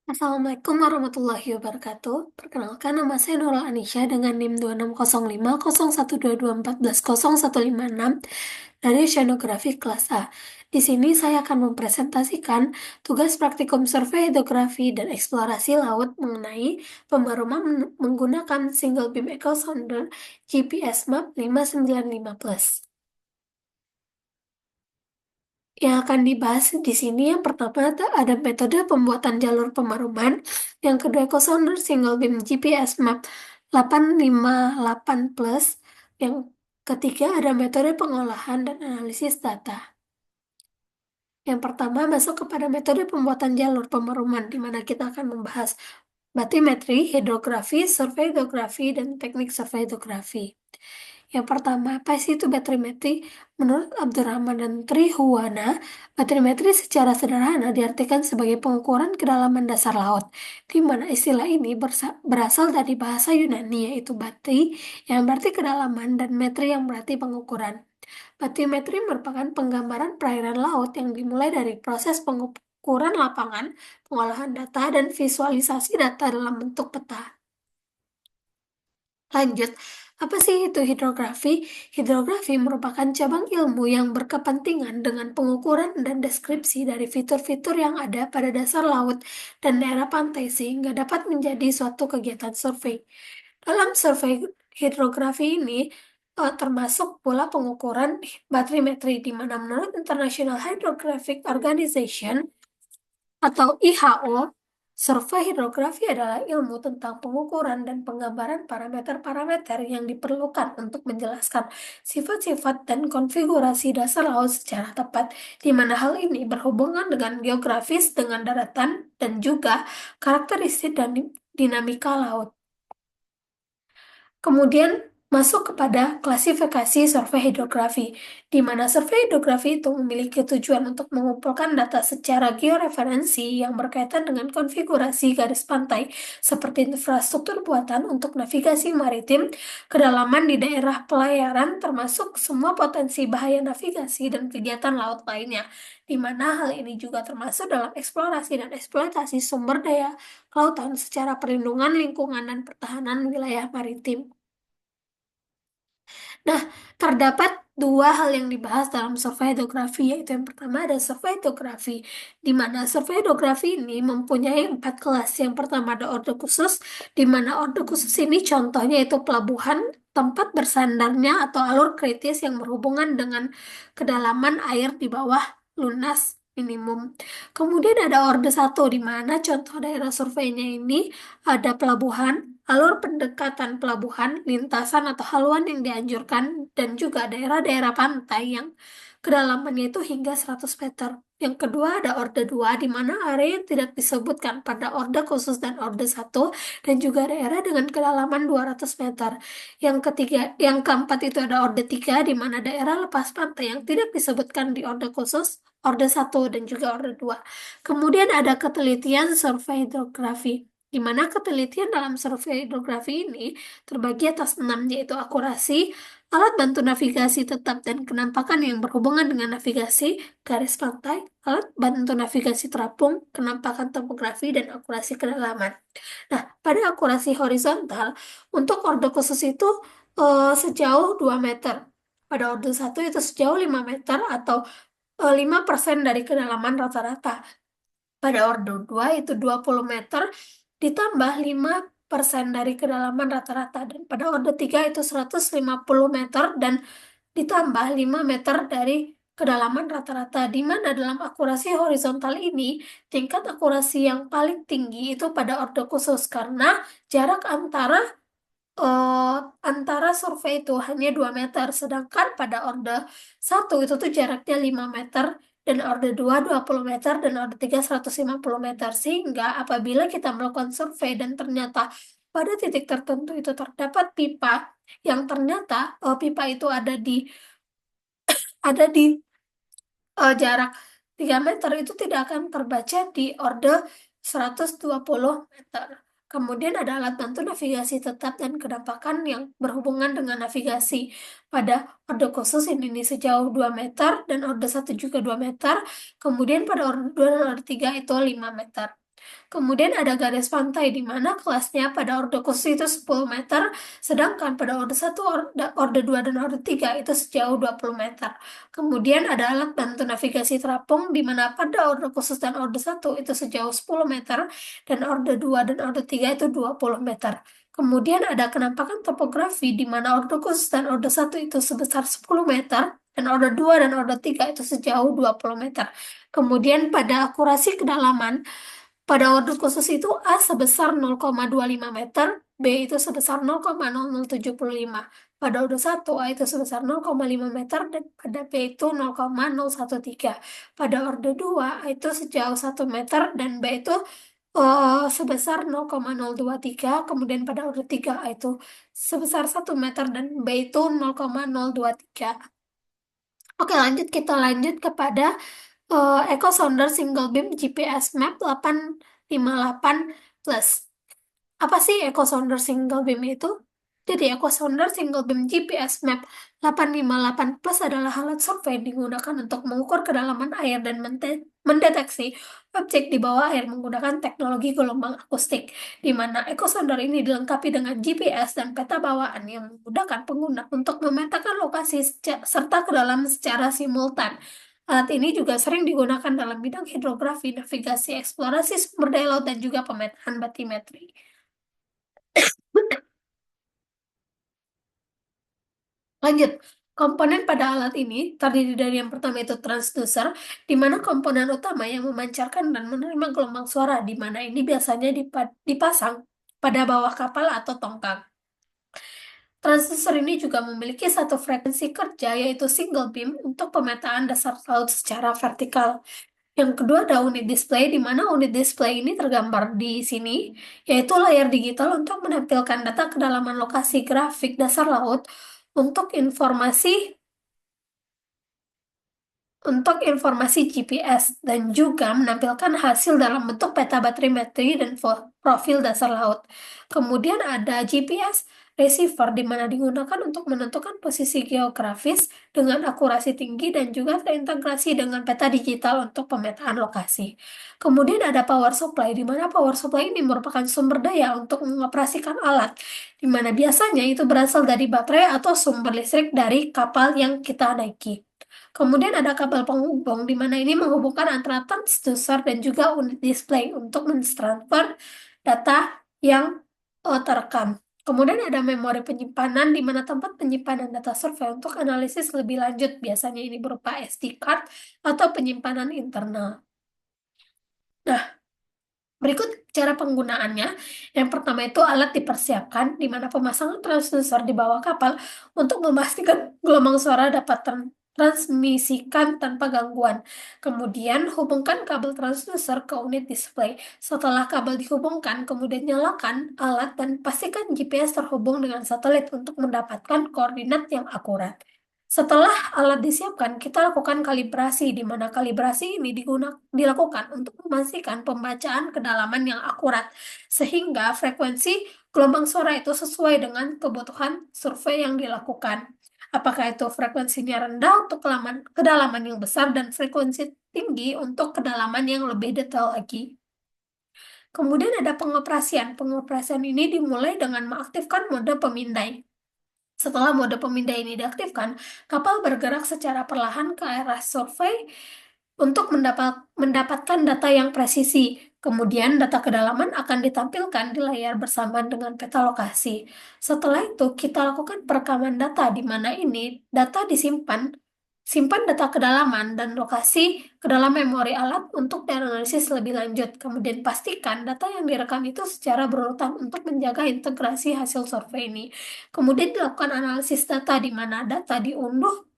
Assalamualaikum warahmatullahi wabarakatuh. Perkenalkan, nama saya Nurul Anisha dengan NIM 26050122140156 dari Oceanografi kelas A. Di sini saya akan mempresentasikan tugas praktikum survei hidrografi dan eksplorasi laut mengenai pembaruman menggunakan single beam echo sounder GPS Map 595 Plus. Yang akan dibahas di sini yang pertama ada metode pembuatan jalur pemaruman, yang kedua Ecosounder Single Beam GPS Map 858 Plus, yang ketiga ada metode pengolahan dan analisis data. Yang pertama masuk kepada metode pembuatan jalur pemaruman, di mana kita akan membahas batimetri, hidrografi, survei hidrografi, dan teknik survei hidrografi. Yang pertama, apa sih itu batrimetri? Menurut Abdurrahman dan Trihuwana, batrimetri secara sederhana diartikan sebagai pengukuran kedalaman dasar laut, di mana istilah ini berasal dari bahasa Yunani yaitu bati yang berarti kedalaman dan metri yang berarti pengukuran. Batimetri merupakan penggambaran perairan laut yang dimulai dari proses pengukuran lapangan, pengolahan data, dan visualisasi data dalam bentuk peta. Lanjut, apa sih itu hidrografi? Hidrografi merupakan cabang ilmu yang berkepentingan dengan pengukuran dan deskripsi dari fitur-fitur yang ada pada dasar laut dan daerah pantai sehingga dapat menjadi suatu kegiatan survei. Dalam survei hidrografi ini, termasuk pula pengukuran batrimetri, di mana menurut International Hydrographic Organization atau IHO, survei hidrografi adalah ilmu tentang pengukuran dan penggambaran parameter-parameter yang diperlukan untuk menjelaskan sifat-sifat dan konfigurasi dasar laut secara tepat, di mana hal ini berhubungan dengan geografis, dengan daratan, dan juga karakteristik dan dinamika laut. Kemudian masuk kepada klasifikasi survei hidrografi, di mana survei hidrografi itu memiliki tujuan untuk mengumpulkan data secara georeferensi yang berkaitan dengan konfigurasi garis pantai, seperti infrastruktur buatan untuk navigasi maritim, kedalaman di daerah pelayaran, termasuk semua potensi bahaya navigasi dan kegiatan laut lainnya, di mana hal ini juga termasuk dalam eksplorasi dan eksploitasi sumber daya kelautan secara perlindungan lingkungan dan pertahanan wilayah maritim. Nah, terdapat dua hal yang dibahas dalam survei hidrografi, yaitu yang pertama ada survei hidrografi, di mana survei hidrografi ini mempunyai 4 kelas. Yang pertama ada orde khusus, di mana orde khusus ini contohnya itu pelabuhan, tempat bersandarnya atau alur kritis yang berhubungan dengan kedalaman air di bawah lunas minimum. Kemudian ada orde satu, di mana contoh daerah surveinya ini ada pelabuhan, alur pendekatan pelabuhan, lintasan atau haluan yang dianjurkan, dan juga daerah-daerah pantai yang kedalamannya itu hingga 100 meter. Yang kedua ada orde 2, di mana area yang tidak disebutkan pada orde khusus dan orde satu, dan juga daerah dengan kedalaman 200 meter. Yang ketiga, yang keempat itu ada orde 3, di mana daerah lepas pantai yang tidak disebutkan di orde khusus, orde satu dan juga orde 2. Kemudian ada ketelitian survei hidrografi, di mana ketelitian dalam survei hidrografi ini terbagi atas 6, yaitu akurasi, alat bantu navigasi tetap dan kenampakan yang berhubungan dengan navigasi, garis pantai, alat bantu navigasi terapung, kenampakan topografi, dan akurasi kedalaman. Nah, pada akurasi horizontal, untuk orde khusus itu sejauh 2 meter. Pada orde 1 itu sejauh 5 meter atau 5% dari kedalaman rata-rata. Pada orde 2 itu 20 meter ditambah 5% dari kedalaman rata-rata. Dan pada orde 3 itu 150 meter dan ditambah 5 meter dari kedalaman rata-rata. Di mana dalam akurasi horizontal ini, tingkat akurasi yang paling tinggi itu pada orde khusus, karena jarak eh, antara survei itu hanya 2 meter, sedangkan pada orde 1 itu tuh jaraknya 5 meter, dan orde 2 20 meter, dan orde 3 150 meter. Sehingga apabila kita melakukan survei dan ternyata pada titik tertentu itu terdapat pipa, yang ternyata pipa itu ada di jarak 3 meter, itu tidak akan terbaca di orde 120 meter. Kemudian ada alat bantu navigasi tetap dan kenampakan yang berhubungan dengan navigasi. Pada orde khusus ini sejauh 2 meter, dan orde 1 juga 2 meter. Kemudian pada orde 2 dan orde 3 itu 5 meter. Kemudian ada garis pantai di mana kelasnya pada orde khusus itu 10 meter, sedangkan pada orde satu, orde 2 dan orde 3 itu sejauh 20 meter. Kemudian ada alat bantu navigasi terapung di mana pada orde khusus dan orde satu itu sejauh 10 meter, dan orde 2 dan orde 3 itu 20 meter. Kemudian ada kenampakan topografi di mana orde khusus dan orde satu itu sebesar 10 meter, dan orde 2 dan orde 3 itu sejauh 20 meter. Kemudian pada akurasi kedalaman, pada orde khusus itu A sebesar 0,25 meter, B itu sebesar 0,0075. Pada orde satu A itu sebesar 0,5 meter, dan pada B itu 0,013. Pada orde 2 A itu sejauh 1 meter, dan B itu sebesar 0,023. Kemudian pada orde 3 A itu sebesar 1 meter, dan B itu 0,023. Oke, lanjut, kita lanjut kepada Echo Sounder Single Beam GPS Map 858 Plus. Apa sih Echo Sounder Single Beam itu? Jadi Echo Sounder Single Beam GPS Map 858 Plus adalah alat survei yang digunakan untuk mengukur kedalaman air dan mendeteksi objek di bawah air menggunakan teknologi gelombang akustik, di mana Echo Sounder ini dilengkapi dengan GPS dan peta bawaan yang memudahkan pengguna untuk memetakan lokasi serta kedalaman secara simultan. Alat ini juga sering digunakan dalam bidang hidrografi, navigasi, eksplorasi sumber daya laut, dan juga pemetaan batimetri. Lanjut, komponen pada alat ini terdiri dari yang pertama itu transducer, di mana komponen utama yang memancarkan dan menerima gelombang suara, di mana ini biasanya dipasang pada bawah kapal atau tongkang. Transducer ini juga memiliki satu frekuensi kerja, yaitu single beam untuk pemetaan dasar laut secara vertikal. Yang kedua ada unit display, di mana unit display ini tergambar di sini, yaitu layar digital untuk menampilkan data kedalaman lokasi grafik dasar laut untuk informasi GPS, dan juga menampilkan hasil dalam bentuk peta baterimetri dan profil dasar laut. Kemudian ada GPS receiver, di mana digunakan untuk menentukan posisi geografis dengan akurasi tinggi dan juga terintegrasi dengan peta digital untuk pemetaan lokasi. Kemudian ada power supply, di mana power supply ini merupakan sumber daya untuk mengoperasikan alat, di mana biasanya itu berasal dari baterai atau sumber listrik dari kapal yang kita naiki. Kemudian ada kabel penghubung, di mana ini menghubungkan antara transducer dan juga unit display untuk mentransfer data yang terekam. Kemudian ada memori penyimpanan, di mana tempat penyimpanan data survei untuk analisis lebih lanjut. Biasanya ini berupa SD card atau penyimpanan internal. Nah, berikut cara penggunaannya. Yang pertama itu alat dipersiapkan, di mana pemasangan transducer di bawah kapal untuk memastikan gelombang suara dapat transmisikan tanpa gangguan. Kemudian hubungkan kabel transducer ke unit display. Setelah kabel dihubungkan, kemudian nyalakan alat dan pastikan GPS terhubung dengan satelit untuk mendapatkan koordinat yang akurat. Setelah alat disiapkan, kita lakukan kalibrasi, di mana kalibrasi ini dilakukan untuk memastikan pembacaan kedalaman yang akurat, sehingga frekuensi gelombang suara itu sesuai dengan kebutuhan survei yang dilakukan. Apakah itu frekuensinya rendah untuk kedalaman yang besar dan frekuensi tinggi untuk kedalaman yang lebih detail lagi. Kemudian ada pengoperasian. Pengoperasian ini dimulai dengan mengaktifkan mode pemindai. Setelah mode pemindai ini diaktifkan, kapal bergerak secara perlahan ke arah survei untuk mendapatkan data yang presisi. Kemudian data kedalaman akan ditampilkan di layar bersamaan dengan peta lokasi. Setelah itu, kita lakukan perekaman data, di mana ini data simpan data kedalaman dan lokasi ke dalam memori alat untuk dianalisis lebih lanjut. Kemudian pastikan data yang direkam itu secara berurutan untuk menjaga integrasi hasil survei ini. Kemudian dilakukan analisis data, di mana data diunduh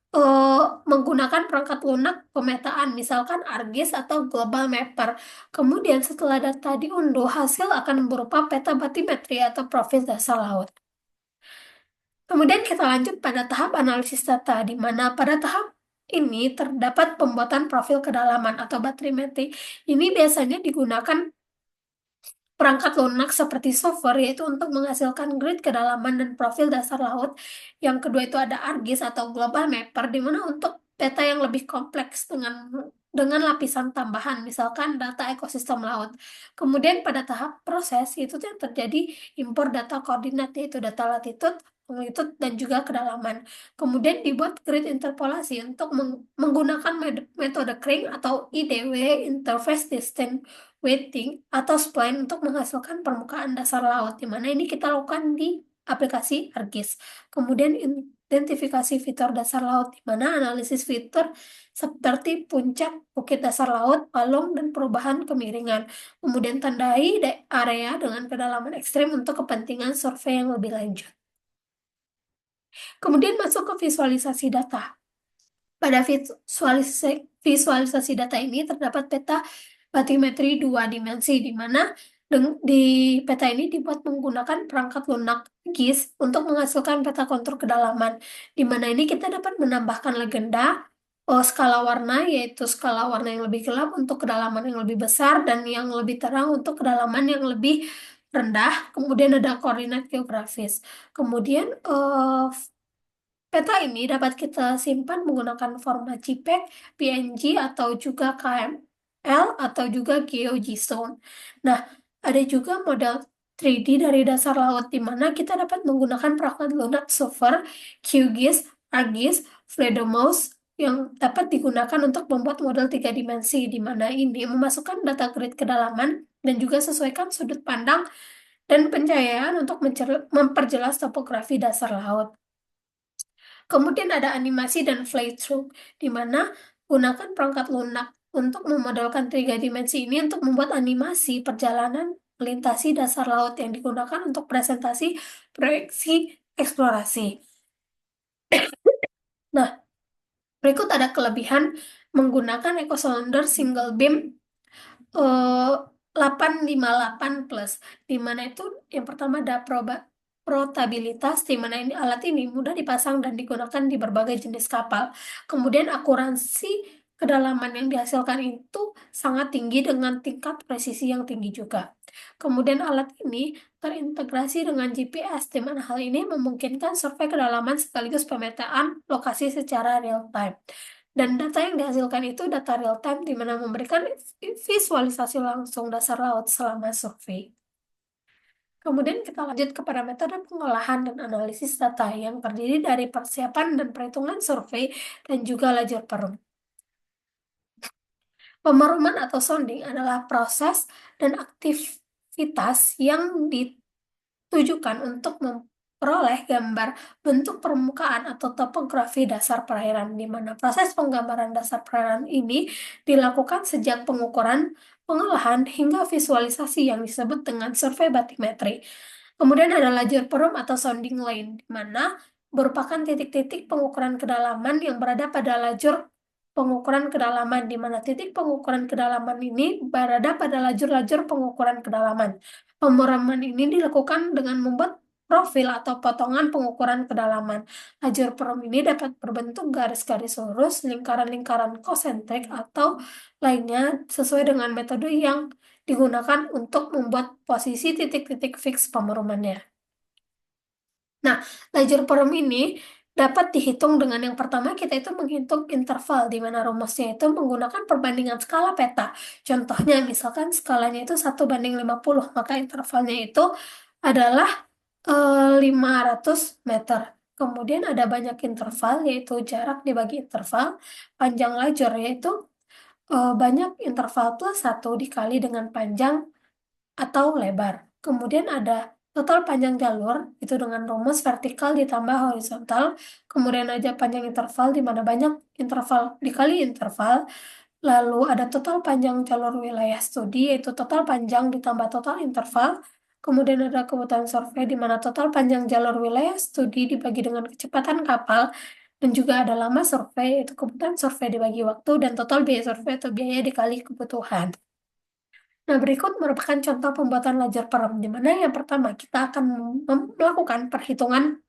eh, menggunakan perangkat lunak pemetaan, misalkan ArcGIS atau Global Mapper. Kemudian setelah data diunduh, hasil akan berupa peta batimetri atau profil dasar laut. Kemudian kita lanjut pada tahap analisis data, di mana pada tahap ini terdapat pembuatan profil kedalaman atau baterimetri. Ini biasanya digunakan perangkat lunak seperti software, yaitu untuk menghasilkan grid kedalaman dan profil dasar laut. Yang kedua itu ada ArcGIS atau Global Mapper, di mana untuk peta yang lebih kompleks dengan dengan lapisan tambahan, misalkan data ekosistem laut. Kemudian pada tahap proses itu tuh yang terjadi impor data koordinat, yaitu data latitude, longitude, dan juga kedalaman. Kemudian dibuat grid interpolasi untuk menggunakan metode Kring atau IDW, Interface Distance Weighting, atau spline untuk menghasilkan permukaan dasar laut, di mana ini kita lakukan di aplikasi ArcGIS. Kemudian identifikasi fitur dasar laut, di mana analisis fitur seperti puncak, bukit dasar laut, palung, dan perubahan kemiringan. Kemudian tandai area dengan kedalaman ekstrim untuk kepentingan survei yang lebih lanjut. Kemudian masuk ke visualisasi data. Pada visualisasi data ini terdapat peta batimetri dua dimensi, di mana di peta ini dibuat menggunakan perangkat lunak GIS untuk menghasilkan peta kontur kedalaman, di mana ini kita dapat menambahkan legenda skala warna, yaitu skala warna yang lebih gelap untuk kedalaman yang lebih besar dan yang lebih terang untuk kedalaman yang lebih rendah. Kemudian ada koordinat geografis. Kemudian peta ini dapat kita simpan menggunakan format JPEG, PNG, atau juga KML, atau juga GeoJSON. Nah, ada juga model 3D dari dasar laut, di mana kita dapat menggunakan perangkat lunak Solver, QGIS, ArcGIS, FreedomMouse, yang dapat digunakan untuk membuat model tiga dimensi, di mana ini memasukkan data grid kedalaman dan juga sesuaikan sudut pandang dan pencahayaan untuk memperjelas topografi dasar laut. Kemudian ada animasi dan flythrough, di mana gunakan perangkat lunak untuk memodelkan tiga dimensi ini untuk membuat animasi perjalanan melintasi dasar laut yang digunakan untuk presentasi proyeksi eksplorasi. Nah, berikut ada kelebihan menggunakan Echo Sounder Single Beam 858 plus, di mana itu yang pertama ada portabilitas, di mana ini alat ini mudah dipasang dan digunakan di berbagai jenis kapal. Kemudian akurasi kedalaman yang dihasilkan itu sangat tinggi dengan tingkat presisi yang tinggi juga. Kemudian alat ini terintegrasi dengan GPS, di mana hal ini memungkinkan survei kedalaman sekaligus pemetaan lokasi secara real time. Dan data yang dihasilkan itu data real time, di mana memberikan visualisasi langsung dasar laut selama survei. Kemudian kita lanjut kepada metode pengolahan dan analisis data yang terdiri dari persiapan dan perhitungan survei dan juga lajur perum. Pemeruman atau sounding adalah proses dan aktivitas yang ditujukan untuk memperoleh gambar bentuk permukaan atau topografi dasar perairan, di mana proses penggambaran dasar perairan ini dilakukan sejak pengukuran, pengolahan, hingga visualisasi yang disebut dengan survei batimetri. Kemudian ada lajur perum atau sounding line, di mana merupakan titik-titik pengukuran kedalaman yang berada pada lajur pengukuran kedalaman, di mana titik pengukuran kedalaman ini berada pada lajur-lajur pengukuran kedalaman. Pemrograman ini dilakukan dengan membuat profil atau potongan pengukuran kedalaman. Lajur perum ini dapat berbentuk garis-garis lurus, lingkaran-lingkaran konsentrik, atau lainnya sesuai dengan metode yang digunakan untuk membuat posisi titik-titik fix pemerumannya. Nah, lajur perum ini dapat dihitung dengan yang pertama kita itu menghitung interval, di mana rumusnya itu menggunakan perbandingan skala peta. Contohnya misalkan skalanya itu 1:50, maka intervalnya itu adalah 500 meter. Kemudian ada banyak interval, yaitu jarak dibagi interval, panjang lajur, yaitu banyak interval plus 1 dikali dengan panjang atau lebar. Kemudian ada total panjang jalur, itu dengan rumus vertikal ditambah horizontal. Kemudian ada panjang interval, di mana banyak interval dikali interval. Lalu ada total panjang jalur wilayah studi, yaitu total panjang ditambah total interval. Kemudian ada kebutuhan survei, di mana total panjang jalur wilayah studi dibagi dengan kecepatan kapal. Dan juga ada lama survei, yaitu kebutuhan survei dibagi waktu, dan total biaya survei atau biaya dikali kebutuhan. Nah, berikut merupakan contoh pembuatan lajur perum, di mana yang pertama kita akan melakukan perhitungan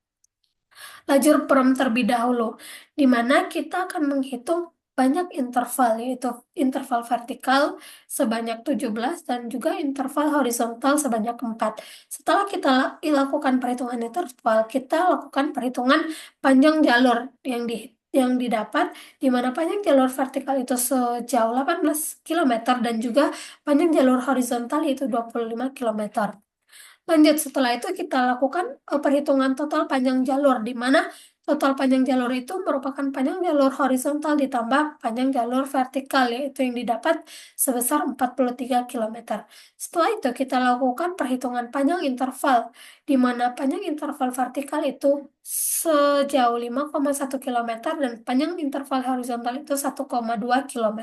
lajur perum terlebih dahulu, di mana kita akan menghitung banyak interval, yaitu interval vertikal sebanyak 17 dan juga interval horizontal sebanyak 4. Setelah kita lakukan perhitungan interval, kita lakukan perhitungan panjang jalur yang yang didapat, di mana panjang jalur vertikal itu sejauh 18 km dan juga panjang jalur horizontal itu 25 km. Lanjut, setelah itu kita lakukan perhitungan total panjang jalur, di mana total panjang jalur itu merupakan panjang jalur horizontal ditambah panjang jalur vertikal, yaitu yang didapat sebesar 43 km. Setelah itu kita lakukan perhitungan panjang interval, di mana panjang interval vertikal itu sejauh 5,1 km dan panjang interval horizontal itu 1,2 km.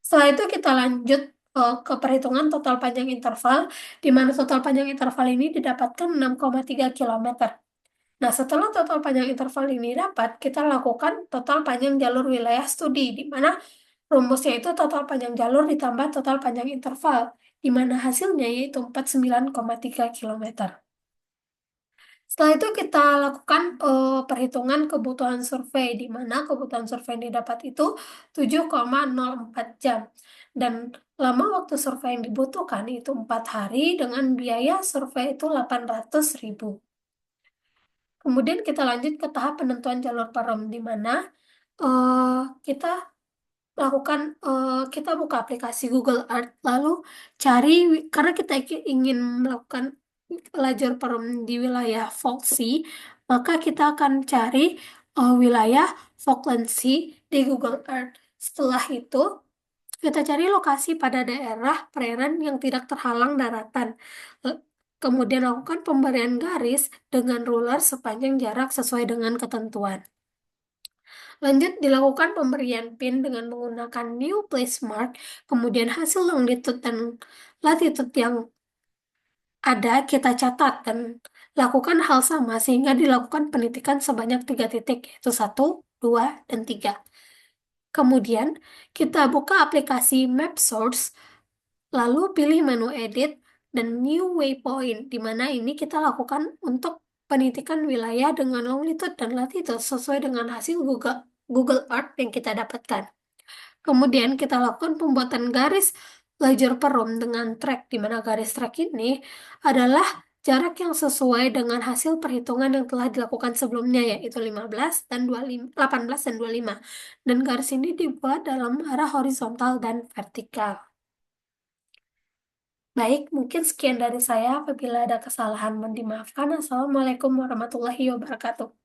Setelah itu kita lanjut ke perhitungan total panjang interval, di mana total panjang interval ini didapatkan 6,3 km. Nah, setelah total panjang interval ini dapat, kita lakukan total panjang jalur wilayah studi, di mana rumusnya itu total panjang jalur ditambah total panjang interval, di mana hasilnya yaitu 49,3 km. Setelah itu kita lakukan perhitungan kebutuhan survei, di mana kebutuhan survei yang didapat itu 7,04 jam. Dan lama waktu survei yang dibutuhkan itu 4 hari dengan biaya survei itu 800.000. Kemudian kita lanjut ke tahap penentuan jalur parem, di mana eh, kita lakukan kita buka aplikasi Google Earth, lalu cari, karena kita ingin melakukan lajur parem di wilayah Volksea, maka kita akan cari wilayah Falkland Sea di Google Earth. Setelah itu kita cari lokasi pada daerah perairan yang tidak terhalang daratan. Eh, Kemudian lakukan pemberian garis dengan ruler sepanjang jarak sesuai dengan ketentuan. Lanjut, dilakukan pemberian PIN dengan menggunakan New Place Mark, kemudian hasil longitude dan latitude yang ada kita catat dan lakukan hal sama sehingga dilakukan penitikan sebanyak 3 titik, yaitu 1, 2, dan 3. Kemudian kita buka aplikasi Map Source, lalu pilih menu Edit dan New Waypoint, di mana ini kita lakukan untuk penitikan wilayah dengan longitude dan latitude sesuai dengan hasil Google Earth yang kita dapatkan. Kemudian kita lakukan pembuatan garis lajur perum dengan track, di mana garis track ini adalah jarak yang sesuai dengan hasil perhitungan yang telah dilakukan sebelumnya, yaitu 15 dan 25, 18 dan 25. Dan garis ini dibuat dalam arah horizontal dan vertikal. Baik, mungkin sekian dari saya. Apabila ada kesalahan, mohon dimaafkan. Assalamualaikum warahmatullahi wabarakatuh.